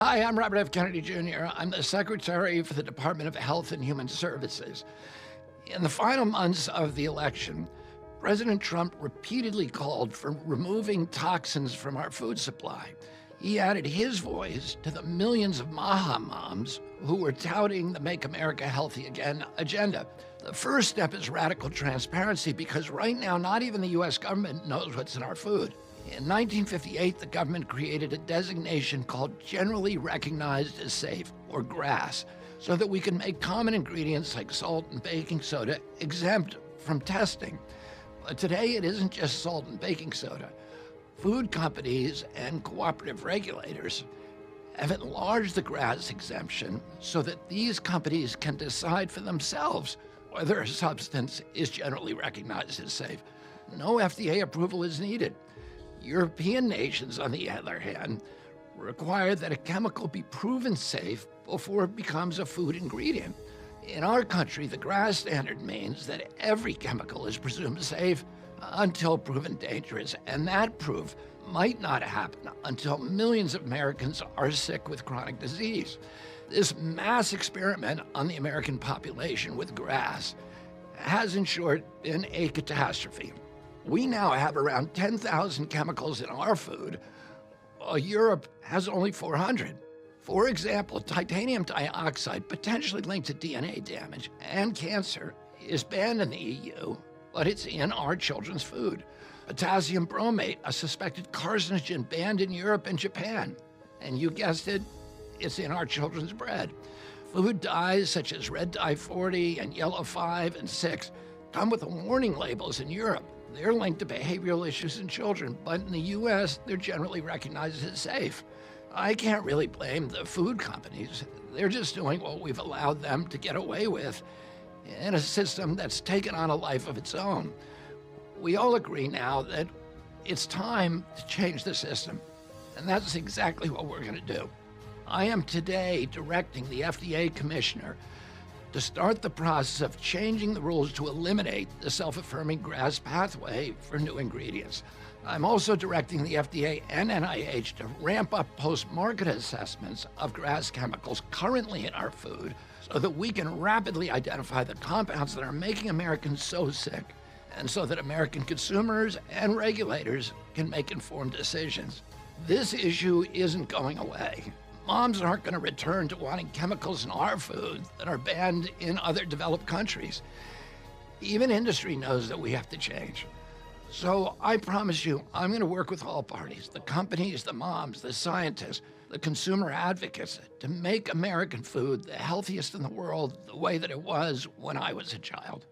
Hi, I'm Robert F. Kennedy Jr. I'm the Secretary for the Department of Health and Human Services. In the final months of the election, President Trump repeatedly called for removing toxins from our food supply. He added his voice to the millions of Maha moms who were touting the Make America Healthy Again agenda. The first step is radical transparency because right now, not even the U.S. government knows what's in our food. In 1958, the government created a designation called Generally Recognized as Safe, or GRAS, so that we can make common ingredients like salt and baking soda exempt from testing. But today, it isn't just salt and baking soda. Food companies and cooperative regulators have enlarged the GRAS exemption so that these companies can decide for themselves whether a substance is generally recognized as safe. No FDA approval is needed. European nations, on the other hand, require that a chemical be proven safe before it becomes a food ingredient. In our country, the GRAS standard means that every chemical is presumed safe until proven dangerous, and that proof might not happen until millions of Americans are sick with chronic disease. This mass experiment on the American population with GRAS has, in short, been a catastrophe. We now have around 10,000 chemicals in our food, while Europe has only 400. For example, titanium dioxide, potentially linked to DNA damage and cancer, is banned in the EU, but it's in our children's food. Potassium bromate, a suspected carcinogen, banned in Europe and Japan. And you guessed it, it's in our children's bread. Food dyes such as red dye 40 and yellow 5 and 6 come with warning labels in Europe. They're linked to behavioral issues in children, but in the U.S., they're generally recognized as safe. I can't really blame the food companies. They're just doing what we've allowed them to get away with in a system that's taken on a life of its own. We all agree now that it's time to change the system, and that's exactly what we're going to do. I am today directing the FDA commissioner to start the process of changing the rules to eliminate the self-affirming GRAS pathway for new ingredients. I'm also directing the FDA and NIH to ramp up post-market assessments of GRAS chemicals currently in our food so that we can rapidly identify the compounds that are making Americans so sick, and so that American consumers and regulators can make informed decisions. This issue isn't going away. Moms aren't going to return to wanting chemicals in our food that are banned in other developed countries. Even industry knows that we have to change. So I promise you, I'm going to work with all parties, the companies, the moms, the scientists, the consumer advocates, to make American food the healthiest in the world the way that it was when I was a child.